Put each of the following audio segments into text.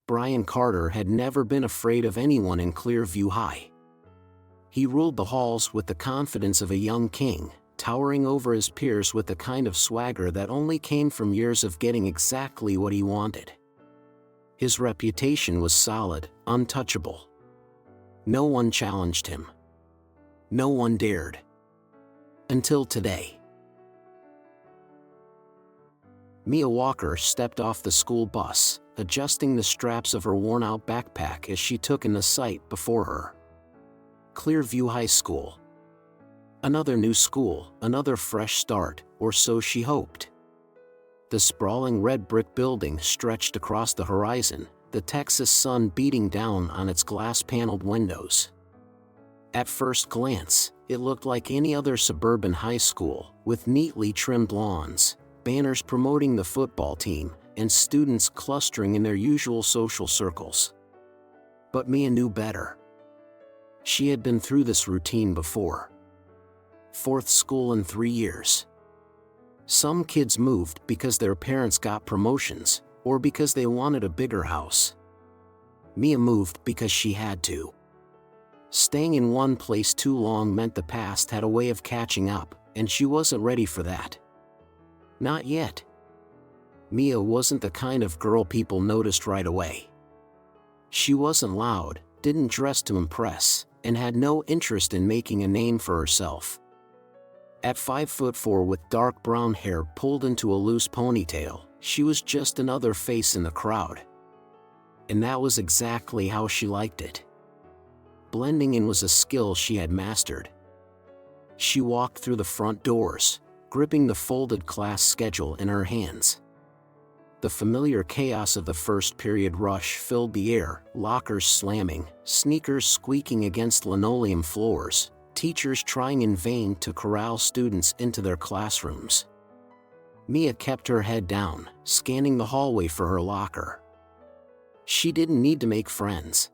Brian Carter had never been afraid of anyone in Clearview High. He ruled the halls with the confidence of a young king, towering over his peers with the kind of swagger that only came from years of getting exactly what he wanted. His reputation was solid, untouchable. No one challenged him. No one dared. Until today. Mia Walker stepped off the school bus, adjusting the straps of her worn-out backpack as she took in the sight before her. Clearview High School. Another new school, another fresh start, or so she hoped. The sprawling red brick building stretched across the horizon, the Texas sun beating down on its glass-paneled windows. At first glance, it looked like any other suburban high school, with neatly trimmed lawns, banners promoting the football team, and students clustering in their usual social circles. But Mia knew better. She had been through this routine before. Fourth school in 3 years. Some kids moved because their parents got promotions, or because they wanted a bigger house. Mia moved because she had to. Staying in one place too long meant the past had a way of catching up, and she wasn't ready for that. Not yet. Mia wasn't the kind of girl people noticed right away. She wasn't loud, didn't dress to impress, and had no interest in making a name for herself. At 5'4" with dark brown hair pulled into a loose ponytail, she was just another face in the crowd. And that was exactly how she liked it. Blending in was a skill she had mastered. She walked through the front doors, gripping the folded class schedule in her hands. The familiar chaos of the first period rush filled the air, lockers slamming, sneakers squeaking against linoleum floors, teachers trying in vain to corral students into their classrooms. Mia kept her head down, scanning the hallway for her locker. She didn't need to make friends.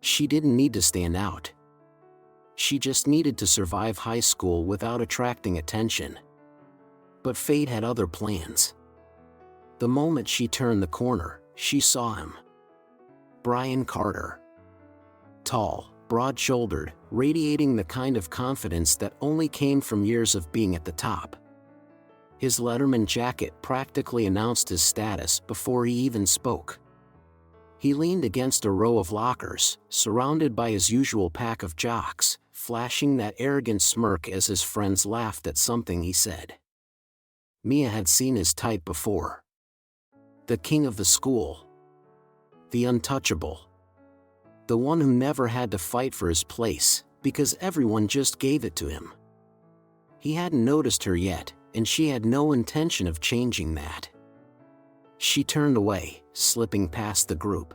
She didn't need to stand out. She just needed to survive high school without attracting attention. But fate had other plans. The moment she turned the corner, she saw him. Brian Carter. Tall, broad-shouldered, radiating the kind of confidence that only came from years of being at the top. His Letterman jacket practically announced his status before he even spoke. He leaned against a row of lockers, surrounded by his usual pack of jocks, flashing that arrogant smirk as his friends laughed at something he said. Mia had seen his type before. The king of the school. The untouchable. The one who never had to fight for his place, because everyone just gave it to him. He hadn't noticed her yet, and she had no intention of changing that. She turned away, slipping past the group.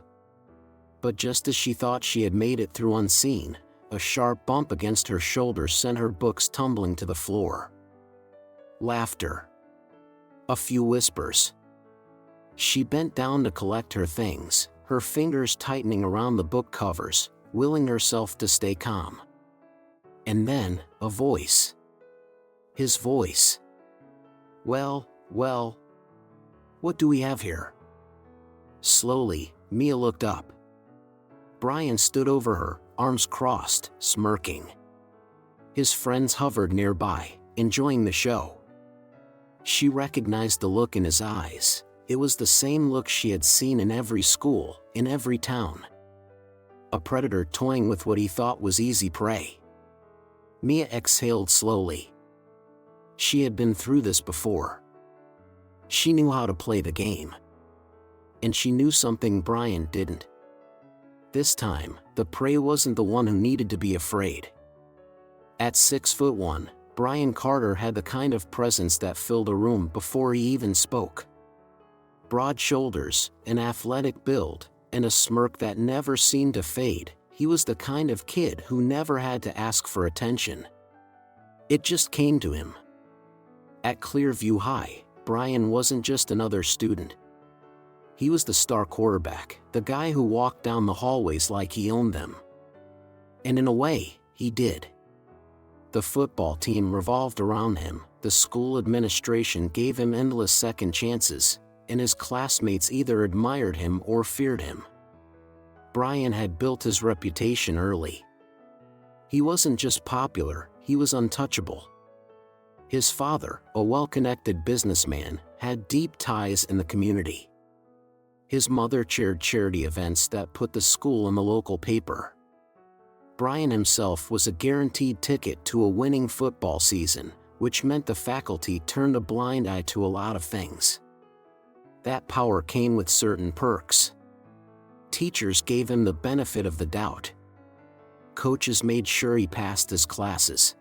But just as she thought she had made it through unseen, a sharp bump against her shoulder sent her books tumbling to the floor. Laughter. A few whispers. She bent down to collect her things, her fingers tightening around the book covers, willing herself to stay calm. And then, a voice. His voice. Well, what do we have here? Slowly, Mia looked up. Brian stood over her, arms crossed, smirking. His friends hovered nearby, enjoying the show. She recognized the look in his eyes. It was the same look she had seen in every school, in every town. A predator toying with what he thought was easy prey. Mia exhaled slowly. She had been through this before. She knew how to play the game. And she knew something Brian didn't. This time, the prey wasn't the one who needed to be afraid. At 6'1", Brian Carter had the kind of presence that filled a room before he even spoke. Broad shoulders, an athletic build, and a smirk that never seemed to fade, he was the kind of kid who never had to ask for attention. It just came to him. At Clearview High, Brian wasn't just another student. He was the star quarterback, the guy who walked down the hallways like he owned them. And in a way, he did. The football team revolved around him, the school administration gave him endless second chances, and his classmates either admired him or feared him. Brian had built his reputation early. He wasn't just popular, he was untouchable. His father, a well-connected businessman, had deep ties in the community. His mother chaired charity events that put the school in the local paper. Brian himself was a guaranteed ticket to a winning football season, which meant the faculty turned a blind eye to a lot of things. That power came with certain perks. Teachers gave him the benefit of the doubt. Coaches made sure he passed his classes.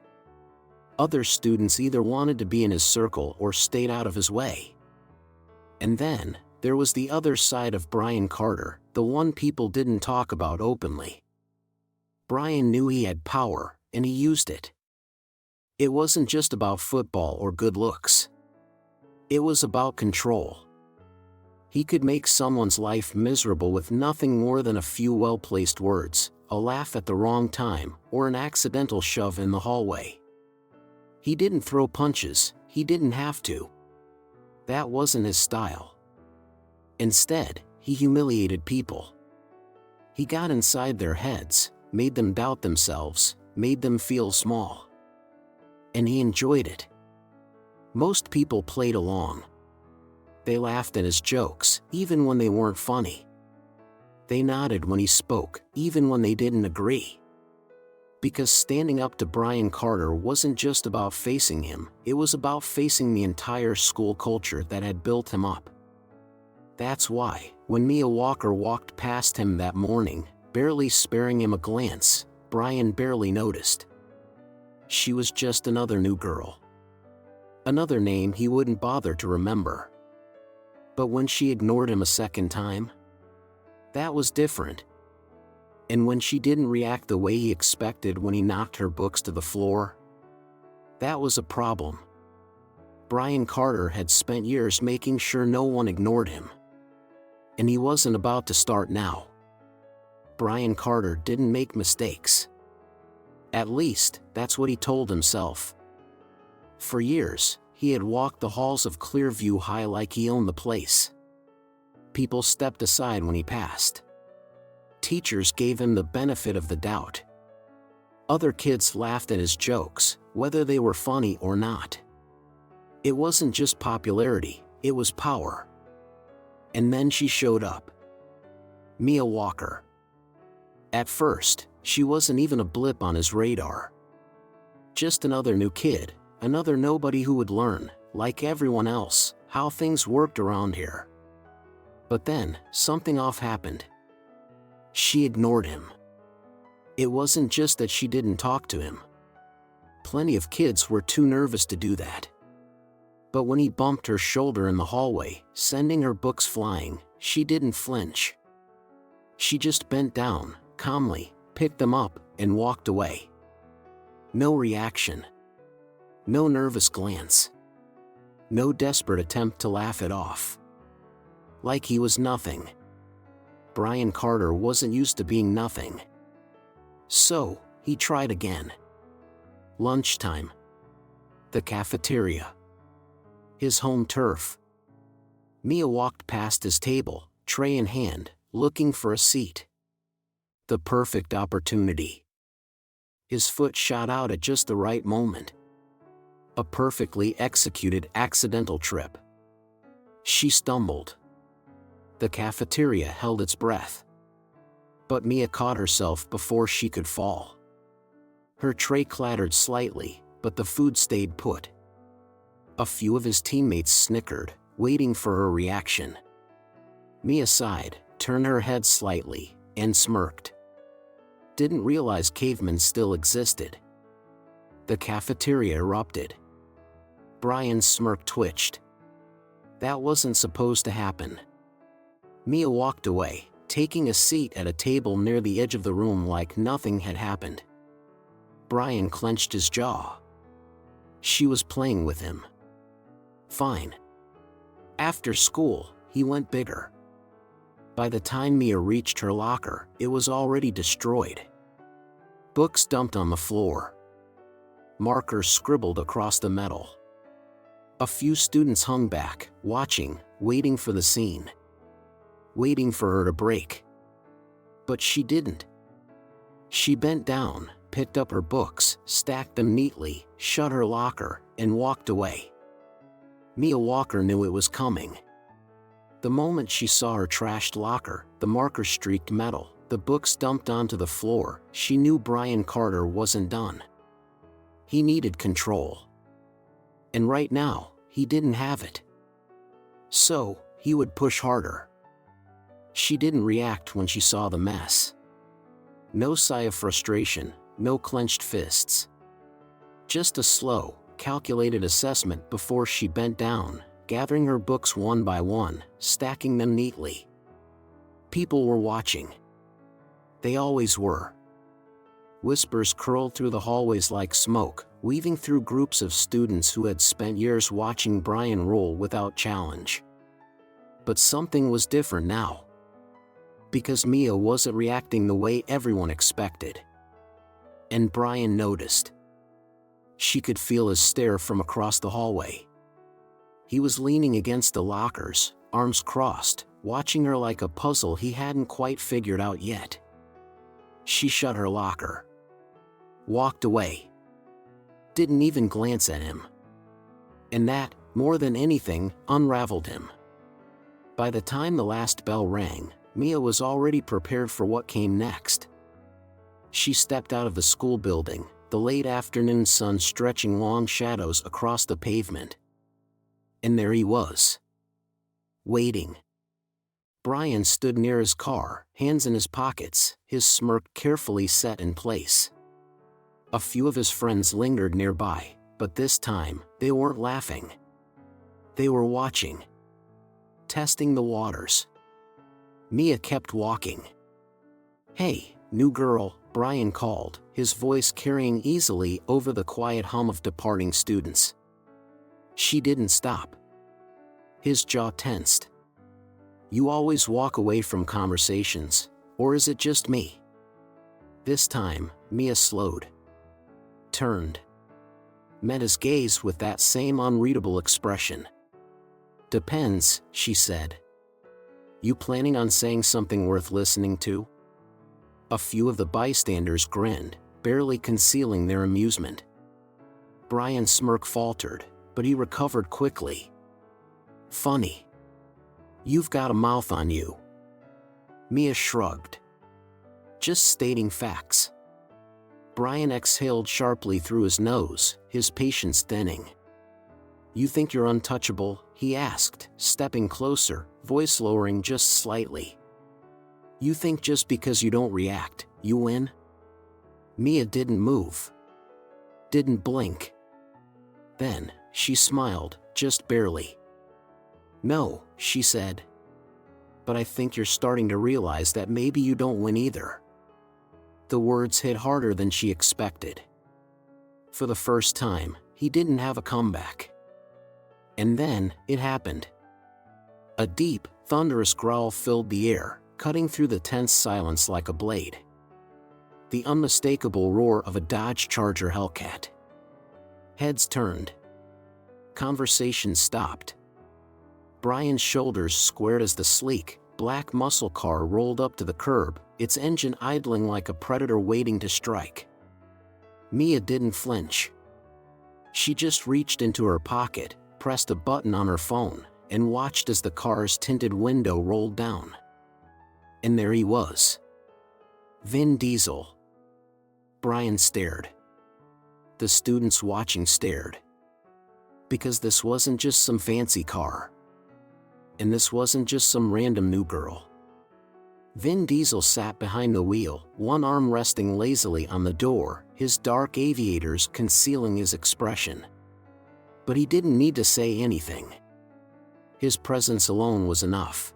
Other students either wanted to be in his circle or stayed out of his way. And then, there was the other side of Brian Carter, the one people didn't talk about openly. Brian knew he had power, and he used it. It wasn't just about football or good looks. It was about control. He could make someone's life miserable with nothing more than a few well-placed words, a laugh at the wrong time, or an accidental shove in the hallway. He didn't throw punches, he didn't have to. That wasn't his style. Instead, he humiliated people. He got inside their heads, made them doubt themselves, made them feel small. And he enjoyed it. Most people played along. They laughed at his jokes, even when they weren't funny. They nodded when he spoke, even when they didn't agree. Because standing up to Brian Carter wasn't just about facing him, it was about facing the entire school culture that had built him up. That's why, when Mia Walker walked past him that morning, barely sparing him a glance, Brian barely noticed. She was just another new girl. Another name he wouldn't bother to remember. But when she ignored him a second time, that was different. And when she didn't react the way he expected when he knocked her books to the floor, that was a problem. Brian Carter had spent years making sure no one ignored him. And he wasn't about to start now. Brian Carter didn't make mistakes. At least, that's what he told himself. For years, he had walked the halls of Clearview High like he owned the place. People stepped aside when he passed. Teachers gave him the benefit of the doubt. Other kids laughed at his jokes, whether they were funny or not. It wasn't just popularity, it was power. And then she showed up. Mia Walker. At first, she wasn't even a blip on his radar. Just another new kid, another nobody who would learn, like everyone else, how things worked around here. But then, something off happened. She ignored him. It wasn't just that she didn't talk to him. Plenty of kids were too nervous to do that. But when he bumped her shoulder in the hallway, sending her books flying, she didn't flinch. She just bent down, calmly, picked them up, and walked away. No reaction. No nervous glance. No desperate attempt to laugh it off. Like he was nothing. Brian Carter wasn't used to being nothing. So, he tried again. Lunchtime. The cafeteria. His home turf. Mia walked past his table, tray in hand, looking for a seat. The perfect opportunity. His foot shot out at just the right moment. A perfectly executed accidental trip. She stumbled. The cafeteria held its breath. But Mia caught herself before she could fall. Her tray clattered slightly, but the food stayed put. A few of his teammates snickered, waiting for her reaction. Mia sighed, turned her head slightly, and smirked. Didn't realize cavemen still existed. The cafeteria erupted. Brian's smirk twitched. That wasn't supposed to happen. Mia walked away, taking a seat at a table near the edge of the room like nothing had happened. Brian clenched his jaw. She was playing with him. Fine. After school, he went bigger. By the time Mia reached her locker, it was already destroyed. Books dumped on the floor. Markers scribbled across the metal. A few students hung back, watching, waiting for the scene. Waiting for her to break. But she didn't. She bent down, picked up her books, stacked them neatly, shut her locker, and walked away. Mia Walker knew it was coming. The moment she saw her trashed locker, the marker-streaked metal, the books dumped onto the floor, she knew Brian Carter wasn't done. He needed control. And right now, he didn't have it. So, he would push harder. She didn't react when she saw the mess. No sigh of frustration, no clenched fists. Just a slow, calculated assessment before she bent down, gathering her books one by one, stacking them neatly. People were watching. They always were. Whispers curled through the hallways like smoke, weaving through groups of students who had spent years watching Brian roll without challenge. But something was different now. Because Mia wasn't reacting the way everyone expected. And Brian noticed. She could feel his stare from across the hallway. He was leaning against the lockers, arms crossed, watching her like a puzzle he hadn't quite figured out yet. She shut her locker. Walked away. Didn't even glance at him. And that, more than anything, unraveled him. By the time the last bell rang, Mia was already prepared for what came next. She stepped out of the school building, the late afternoon sun stretching long shadows across the pavement. And there he was. Waiting. Brian stood near his car, hands in his pockets, his smirk carefully set in place. A few of his friends lingered nearby, but this time, they weren't laughing. They were watching. Testing the waters. Mia kept walking. "Hey, new girl," Brian called, his voice carrying easily over the quiet hum of departing students. She didn't stop. His jaw tensed. "You always walk away from conversations, or is it just me?" This time, Mia slowed. Turned. Met his gaze with that same unreadable expression. "Depends," she said. "You planning on saying something worth listening to?" A few of the bystanders grinned, barely concealing their amusement. Brian's smirk faltered, but he recovered quickly. "Funny. You've got a mouth on you." Mia shrugged. "Just stating facts." Brian exhaled sharply through his nose, his patience thinning. "You think you're untouchable?" he asked, stepping closer, voice lowering just slightly. "You think just because you don't react, you win?" Mia didn't move. Didn't blink. Then, she smiled, just barely. "No," she said. "But I think you're starting to realize that maybe you don't win either." The words hit harder than she expected. For the first time, he didn't have a comeback. And then, it happened. A deep, thunderous growl filled the air, cutting through the tense silence like a blade. The unmistakable roar of a Dodge Charger Hellcat. Heads turned. Conversation stopped. Brian's shoulders squared as the sleek, black muscle car rolled up to the curb, its engine idling like a predator waiting to strike. Mia didn't flinch. She just reached into her pocket, pressed a button on her phone, and watched as the car's tinted window rolled down. And there he was. Vin Diesel. Brian stared. The students watching stared. Because this wasn't just some fancy car. And this wasn't just some random new girl. Vin Diesel sat behind the wheel, one arm resting lazily on the door, his dark aviators concealing his expression. But he didn't need to say anything. His presence alone was enough.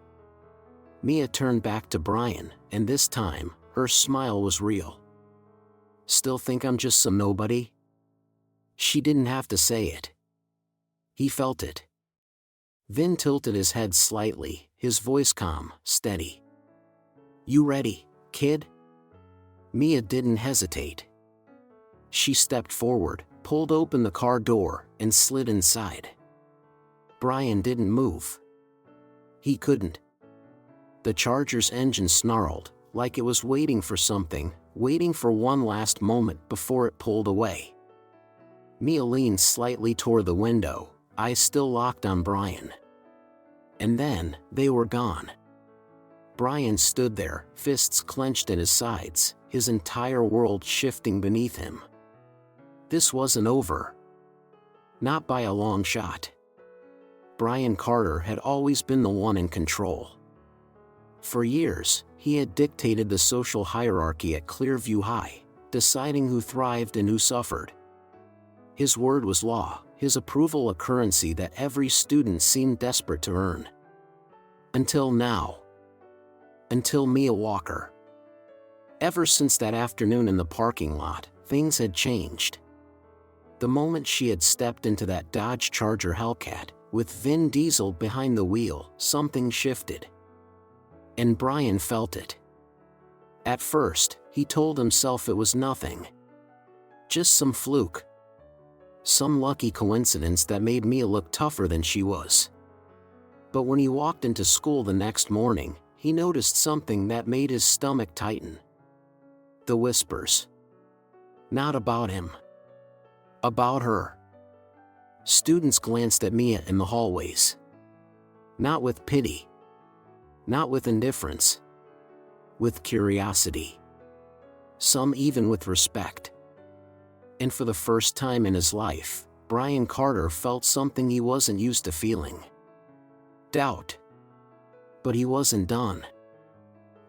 Mia turned back to Brian, and this time, her smile was real. "Still think I'm just some nobody?" She didn't have to say it. He felt it. Vin tilted his head slightly, his voice calm, steady. "You ready, kid?" Mia didn't hesitate. She stepped forward, pulled open the car door, and slid inside. Brian didn't move. He couldn't. The Charger's engine snarled, like it was waiting for something, waiting for one last moment before it pulled away. Mia leaned slightly toward the window, eyes still locked on Brian. And then, they were gone. Brian stood there, fists clenched at his sides, his entire world shifting beneath him. This wasn't over. Not by a long shot. Brian Carter had always been the one in control. For years, he had dictated the social hierarchy at Clearview High, deciding who thrived and who suffered. His word was law, his approval a currency that every student seemed desperate to earn. Until now. Until Mia Walker. Ever since that afternoon in the parking lot, things had changed. The moment she had stepped into that Dodge Charger Hellcat, with Vin Diesel behind the wheel, something shifted. And Brian felt it. At first, he told himself it was nothing. Just some fluke. Some lucky coincidence that made Mia look tougher than she was. But when he walked into school the next morning, he noticed something that made his stomach tighten. The whispers. Not about him. About her. Students glanced at Mia in the hallways. Not with pity. Not with indifference. With curiosity. Some even with respect. And for the first time in his life, Brian Carter felt something he wasn't used to feeling. Doubt. But he wasn't done.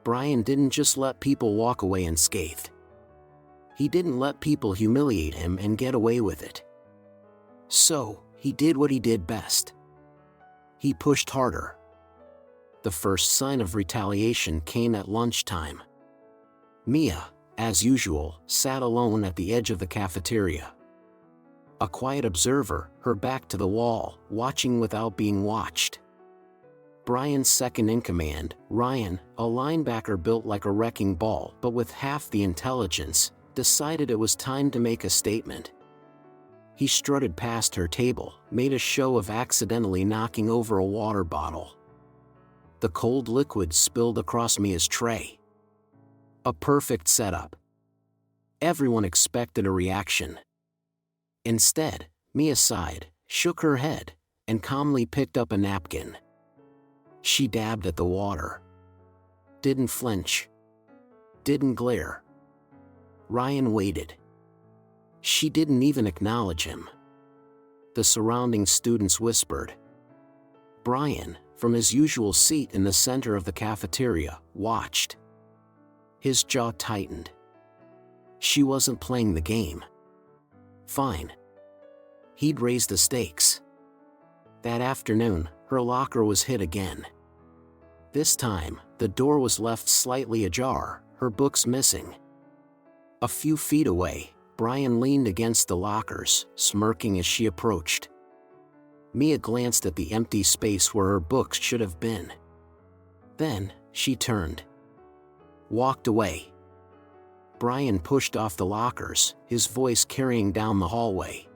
Brian didn't just let people walk away unscathed. He didn't let people humiliate him and get away with it. So, he did what he did best. He pushed harder. The first sign of retaliation came at lunchtime. Mia, as usual, sat alone at the edge of the cafeteria. A quiet observer, her back to the wall, watching without being watched. Brian's second in command, Ryan, a linebacker built like a wrecking ball but with half the intelligence, decided it was time to make a statement. He strutted past her table, made a show of accidentally knocking over a water bottle. The cold liquid spilled across Mia's tray. A perfect setup. Everyone expected a reaction. Instead, Mia sighed, shook her head, and calmly picked up a napkin. She dabbed at the water. Didn't flinch. Didn't glare. Ryan waited. She didn't even acknowledge him. The surrounding students whispered. Brian, from his usual seat in the center of the cafeteria, watched. His jaw tightened. She wasn't playing the game. Fine. He'd raised the stakes. That afternoon, her locker was hit again. This time, the door was left slightly ajar, her books missing. A few feet away, Brian leaned against the lockers, smirking as she approached. Mia glanced at the empty space where her books should have been. Then, she turned. Walked away. Brian pushed off the lockers, his voice carrying down the hallway.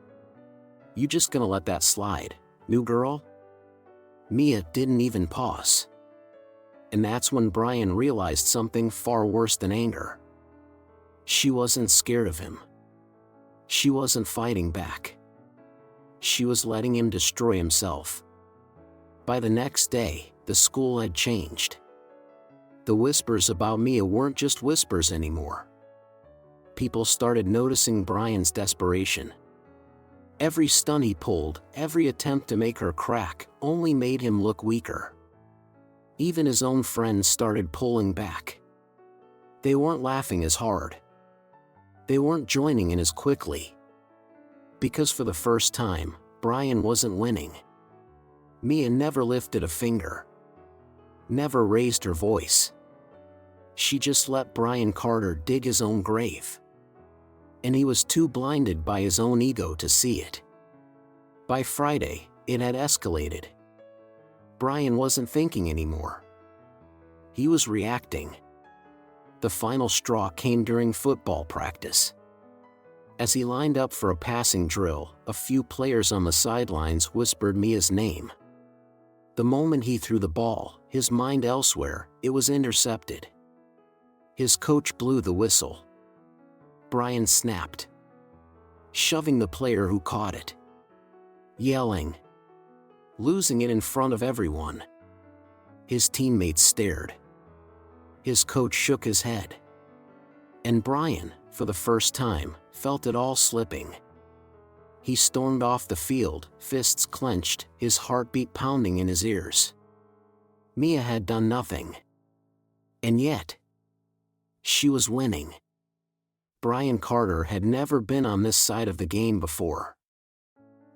You just gonna let that slide, new girl? Mia didn't even pause. And that's when Brian realized something far worse than anger. She wasn't scared of him. She wasn't fighting back. She was letting him destroy himself. By the next day, the school had changed. The whispers about Mia weren't just whispers anymore. People started noticing Brian's desperation. Every stunt he pulled, every attempt to make her crack, only made him look weaker. Even his own friends started pulling back. They weren't laughing as hard. They weren't joining in as quickly. Because for the first time, Brian wasn't winning. Mia never lifted a finger. Never raised her voice. She just let Brian Carter dig his own grave. And he was too blinded by his own ego to see it. By Friday, it had escalated. Brian wasn't thinking anymore. He was reacting. The final straw came during football practice. As he lined up for a passing drill, a few players on the sidelines whispered Mia's name. The moment he threw the ball, his mind elsewhere, it was intercepted. His coach blew the whistle. Brian snapped, shoving the player who caught it, yelling, losing it in front of everyone. His teammates stared. His coach shook his head. And Brian, for the first time, felt it all slipping. He stormed off the field, fists clenched, his heartbeat pounding in his ears. Mia had done nothing. And yet, she was winning. Brian Carter had never been on this side of the game before.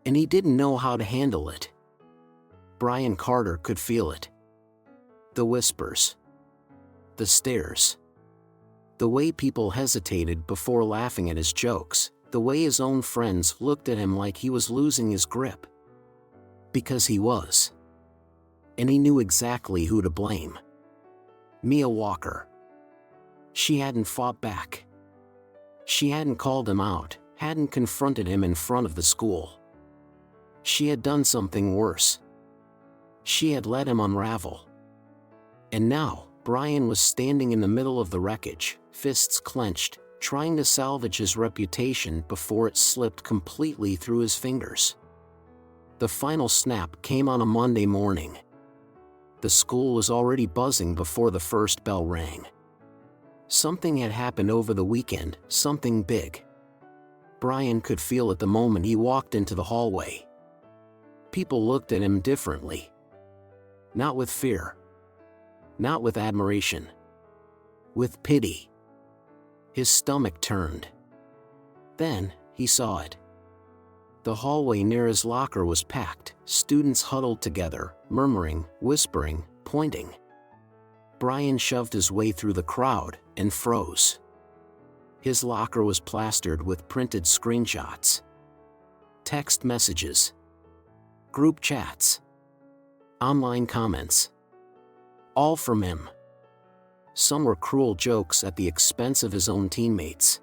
And he didn't know how to handle it. Brian Carter could feel it. The whispers. The stares. The way people hesitated before laughing at his jokes. The way his own friends looked at him like he was losing his grip. Because he was. And he knew exactly who to blame. Mia Walker. She hadn't fought back. She hadn't called him out, hadn't confronted him in front of the school. She had done something worse. She had let him unravel. And now, Brian was standing in the middle of the wreckage, fists clenched, trying to salvage his reputation before it slipped completely through his fingers. The final snap came on a Monday morning. The school was already buzzing before the first bell rang. Something had happened over the weekend, something big. Brian could feel it the moment he walked into the hallway. People looked at him differently. Not with fear. Not with admiration. With pity. His stomach turned. Then, he saw it. The hallway near his locker was packed, students huddled together, murmuring, whispering, pointing. Brian shoved his way through the crowd and froze. His locker was plastered with printed screenshots. Text messages. Group chats. Online comments. All from him. Some were cruel jokes at the expense of his own teammates.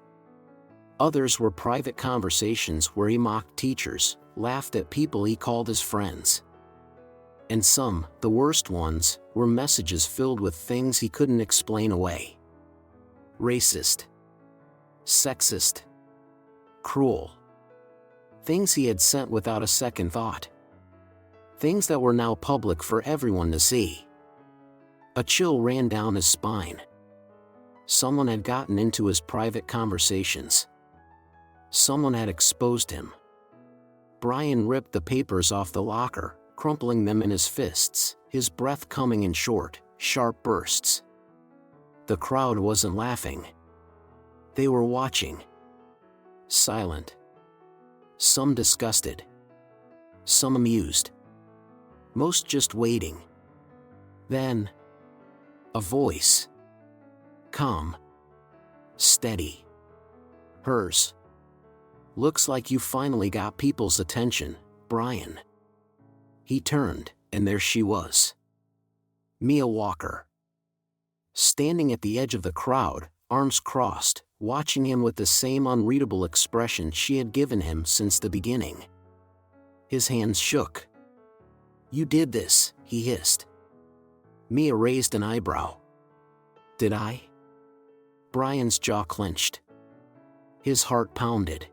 Others were private conversations where he mocked teachers, laughed at people he called his friends. And some, the worst ones, were messages filled with things he couldn't explain away. Racist. Sexist. Cruel. Things he had sent without a second thought. Things that were now public for everyone to see. A chill ran down his spine. Someone had gotten into his private conversations. Someone had exposed him. Brian ripped the papers off the locker, crumpling them in his fists, his breath coming in short, sharp bursts. The crowd wasn't laughing. They were watching. Silent. Some disgusted. Some amused. Most just waiting. Then, a voice. Calm. Steady. Hers. Looks like you finally got people's attention, Brian. He turned, and there she was. Mia Walker. Standing at the edge of the crowd, arms crossed, watching him with the same unreadable expression she had given him since the beginning. His hands shook. You did this, he hissed. Mia raised an eyebrow. Did I? Brian's jaw clenched. His heart pounded.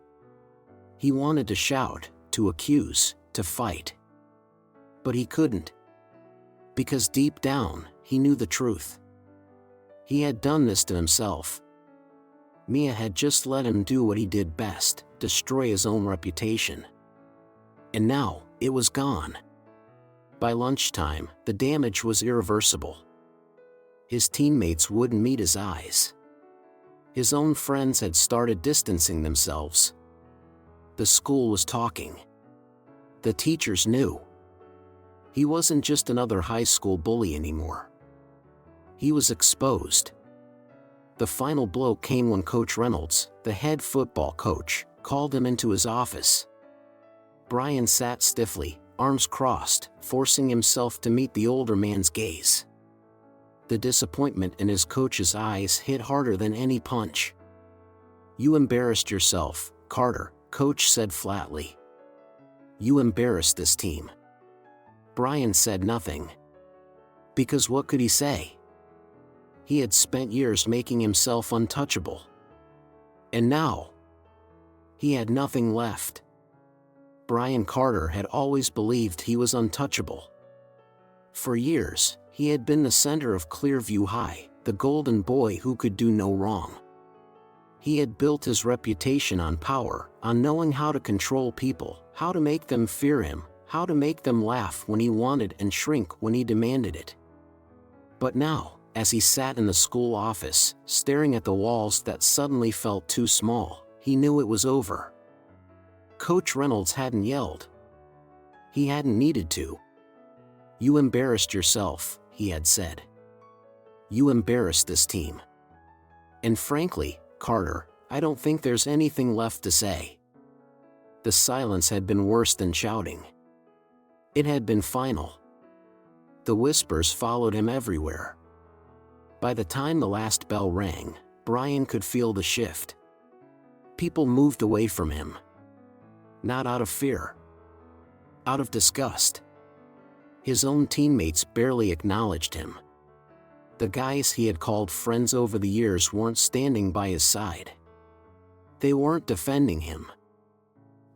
He wanted to shout, to accuse, to fight. But he couldn't. Because deep down, he knew the truth. He had done this to himself. Mia had just let him do what he did best, destroy his own reputation. And now, it was gone. By lunchtime, the damage was irreversible. His teammates wouldn't meet his eyes. His own friends had started distancing themselves. The school was talking. The teachers knew. He wasn't just another high school bully anymore. He was exposed. The final blow came when Coach Reynolds, the head football coach, called him into his office. Brian sat stiffly, arms crossed, forcing himself to meet the older man's gaze. The disappointment in his coach's eyes hit harder than any punch. You embarrassed yourself, Carter, Coach said flatly. You embarrassed this team. Brian said nothing. Because what could he say? He had spent years making himself untouchable. And now, he had nothing left. Brian Carter had always believed he was untouchable. For years, he had been the center of Clearview High, the golden boy who could do no wrong. He had built his reputation on power, on knowing how to control people, how to make them fear him, how to make them laugh when he wanted and shrink when he demanded it. But now, as he sat in the school office, staring at the walls that suddenly felt too small, he knew it was over. Coach Reynolds hadn't yelled. He hadn't needed to. "You embarrassed yourself," he had said. "You embarrassed this team. And frankly, Carter, I don't think there's anything left to say." The silence had been worse than shouting. It had been final. The whispers followed him everywhere. By the time the last bell rang, Brian could feel the shift. People moved away from him. Not out of fear. Out of disgust. His own teammates barely acknowledged him. The guys he had called friends over the years weren't standing by his side. They weren't defending him.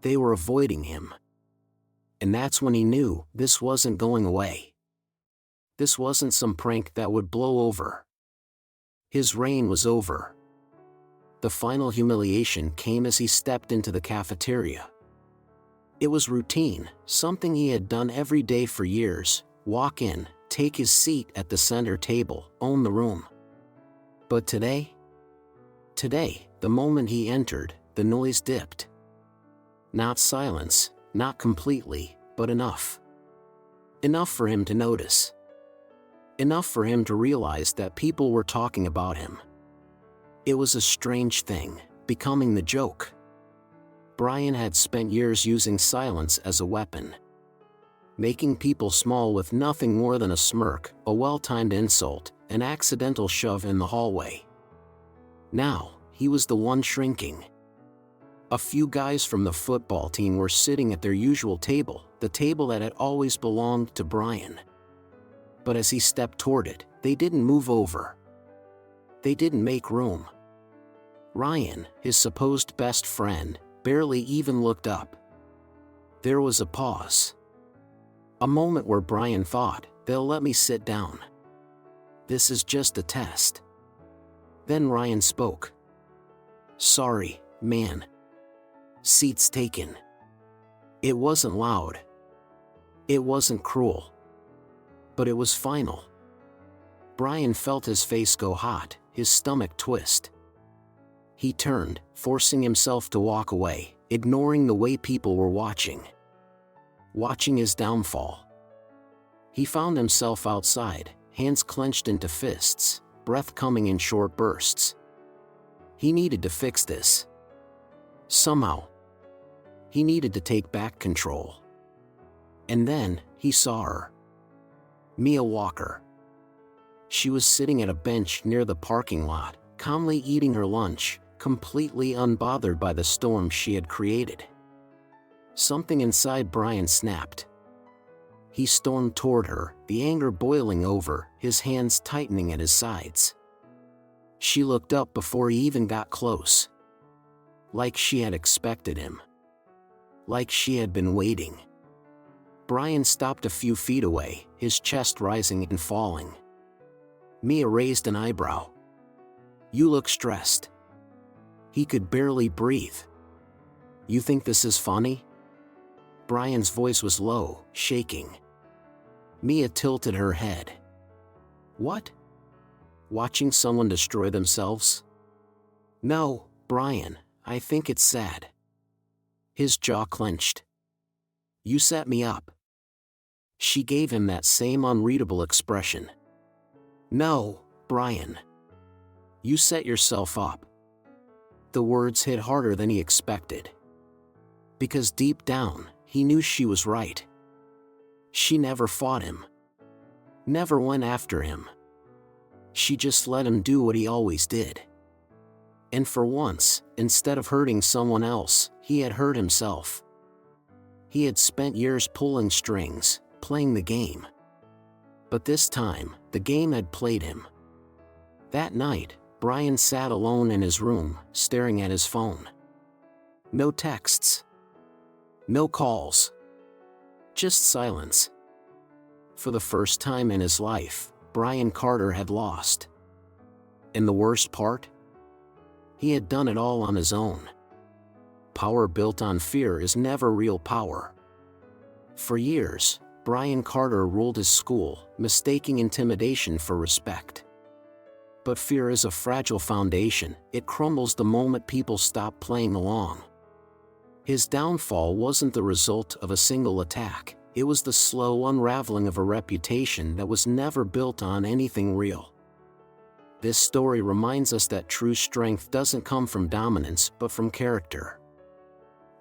They were avoiding him. And that's when he knew this wasn't going away. This wasn't some prank that would blow over. His reign was over. The final humiliation came as he stepped into the cafeteria. It was routine, something he had done every day for years: walk in, take his seat at the center table, own the room. But today, the moment he entered, the noise dipped. Not silence, not completely, but enough. Enough for him to notice. Enough for him to realize that people were talking about him. It was a strange thing, becoming the joke. Brian had spent years using silence as a weapon. Making people small with nothing more than a smirk, a well-timed insult, an accidental shove in the hallway. Now, he was the one shrinking. A few guys from the football team were sitting at their usual table, the table that had always belonged to Brian. But as he stepped toward it, they didn't move over. They didn't make room. Ryan, his supposed best friend, barely even looked up. There was a pause. A moment where Brian thought, "They'll let me sit down. This is just a test." Then Ryan spoke. "Sorry, man. Seats taken." It wasn't loud. It wasn't cruel. But it was final. Brian felt his face go hot, his stomach twist. He turned, forcing himself to walk away, ignoring the way people were watching. Watching his downfall. He found himself outside, hands clenched into fists, breath coming in short bursts. He needed to fix this. Somehow. He needed to take back control. And then, he saw her. Mia Walker. She was sitting at a bench near the parking lot, calmly eating her lunch, completely unbothered by the storm she had created. Something inside Brian snapped. He stormed toward her, the anger boiling over, his hands tightening at his sides. She looked up before he even got close. Like she had expected him. Like she had been waiting. Brian stopped a few feet away, his chest rising and falling. Mia raised an eyebrow. "You look stressed." He could barely breathe. "You think this is funny?" Brian's voice was low, shaking. Mia tilted her head. "What? Watching someone destroy themselves?" "No, Brian, I think it's sad." His jaw clenched. "You set me up." She gave him that same unreadable expression. "No, Brian. You set yourself up." The words hit harder than he expected. Because deep down, he knew she was right. She never fought him. Never went after him. She just let him do what he always did. And for once, instead of hurting someone else, he had hurt himself. He had spent years pulling strings, playing the game. But this time, the game had played him. That night, Brian sat alone in his room, staring at his phone. No texts. No calls. Just silence. For the first time in his life, Brian Carter had lost. And the worst part? He had done it all on his own. Power built on fear is never real power. For years, Brian Carter ruled his school, mistaking intimidation for respect. But fear is a fragile foundation, it crumbles the moment people stop playing along. His downfall wasn't the result of a single attack, it was the slow unraveling of a reputation that was never built on anything real. This story reminds us that true strength doesn't come from dominance but from character.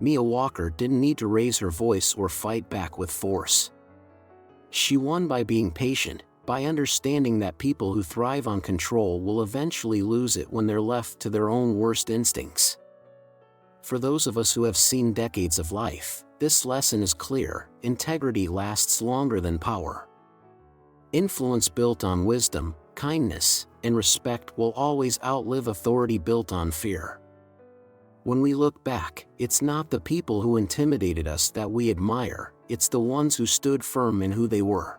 Mia Walker didn't need to raise her voice or fight back with force. She won by being patient, by understanding that people who thrive on control will eventually lose it when they're left to their own worst instincts. For those of us who have seen decades of life, this lesson is clear: integrity lasts longer than power. Influence built on wisdom, kindness, and respect will always outlive authority built on fear. When we look back, it's not the people who intimidated us that we admire, it's the ones who stood firm in who they were.